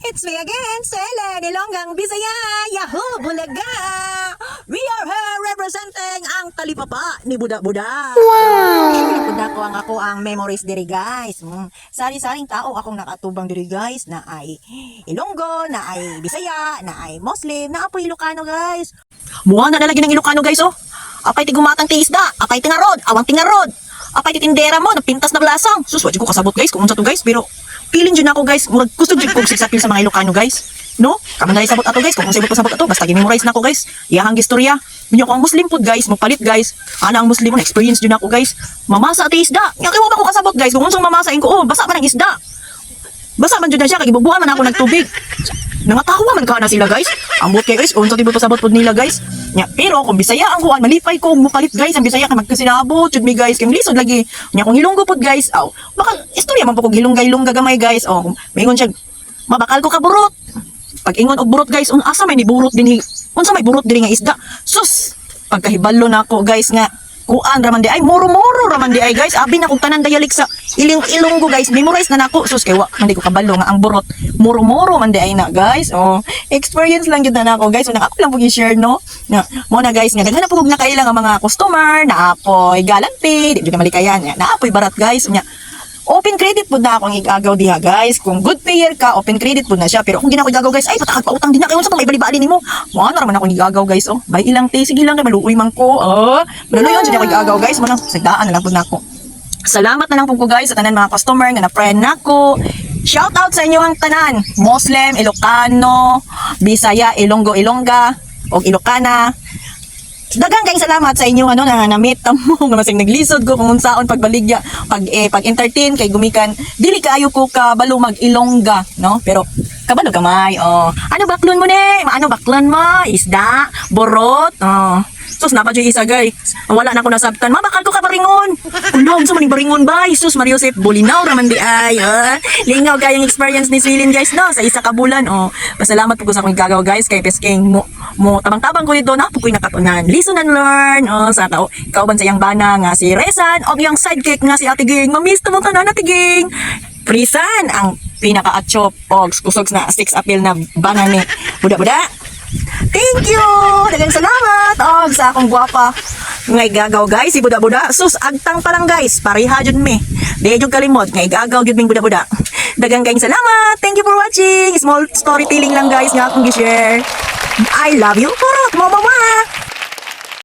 It's me again, Selen, Ilonggang Bisaya, Yahoo, Bulaga! We are here representing ang talipapa ni Buda-Buda. Wow! Buda ko ang memories diri guys. Sari-saring tao akong nakatubang diri guys na ay Ilonggo, na ay Bisaya, na ay Muslim, na apoy Ilocano guys. Mukha na nalagyan ng Ilocano guys oh. Apay tigumatang ti isda, apay tingarod, awang tingarod. Apay titindera mo, napintas na blasang. Sus, wadi ko kasabot guys, kung unsa to guys, pero pilin dyan ako guys, gusto dyan kong sigsapil sa mga Ilocano guys. No? Kaman na sabot ato guys, kung sabot ato, basta gimemorize na ako guys. Iyahang istorya. Minyo ko ang Muslim po guys, magpalit guys. Ana ang Muslim mo, experience dyan ako guys. Mamasa ati isda. Nga kayo ba ko kasabot guys, kung unsang mamasain ko, oh, basa man ang isda. Basa man dyan na siya, kagibubuhan man ako nagtubig. Nangatawa man ka na sila guys. Ang buot kayo guys, kung unsa tibot pasabot po nila guys. Nya, pero kung Bisaya ang kuan, malipay ko mupalit guys. Ang Bisaya ka magkasinabot, jud mi guys, kay lisod lagi. Nya kung Ilonggo pod guys, aw, baka istorya man po kog hilongga gamay guys. Oh, maingon siya, mabakal ko ka burot. Pag ingon og burot guys, asa may ni burot dinhi? Unsa may burot diri nga isda? Sus, pagkahibalo na ako guys nga kuan raman di ay muro-muro raman di ay guys. Abi na kog tanan dayalik sa Ilonggo guys. Memorize na nako. Sus kay wa man di ko kabalo nga ang burot muro-muro man di ay na guys. Oh, experience lang gyud na nako guys. Unang ako lang pug i-share no. Na mo na guys nga daghan na pug nakailang ang mga customer na apoy galanti, di jud malikayan nga. Na apoy barat guys nya. Open credit po na akong igagaw diha guys. Kung good payer ka, open credit po na siya. Pero kung di na ako igagaw guys, ay patakag pautang din na kayo sa pang ibali-bali nimo. Mo na raman akong igagaw guys oh. Bay ilang te, sige lang na maluoy man ko. Oh, maluoy yun ako igagaw guys. Mo na sagdaan na lang po na ako. Salamat na lang po ko guys sa tanan mga customer nga na friend nako. Shout out sa inyo ang tanan. Muslim, Ilocano, Bisaya, Ilonggo, Ilongga, og Ilocana. Daghang kayong salamat sa inyo ano na na-meet mo nga masing naglisod ko kung unsaon pagbaligya pag entertain kay gumikan dili kaayo ko kabalo mag-Ilongga no pero kabalo gamay oh ano baklon mo ne maano baklon mo isda borot oh sus na pa jud isa guys wala na ko nasabtan mabakal ko ka baringon ulo sa maning baringon ba sus Mario Joseph bulinaw raman di ay lingaw kayong experience ni Silin guys no sa isa ka bulan oh pasalamat po ko sa akong gagaw guys kay pesking mo tabang-tabang ko dito na pukoy nakatunan listen and learn oh sa tao kauban sa iyang bana nga si Rezan o yung sidekick nga si Ate Ging mamiss mo tanan Ate Ging Prisan ang pinaka-atchop o kusogs na 6 apil na bana ni Buda-Buda. Thank you! Dagang salamat! Oh, sa akong guwapa. Ngay gagaw guys, si Buda-Buda. Sus, agtang pa lang guys. Pareha dyan me. Di yung kalimot. Ngay gagaw dyan ming Buda-Buda. Dagang kayong salamat. Thank you for watching. Small storytelling lang guys nga akong gi-share. I love you. Purot, mama.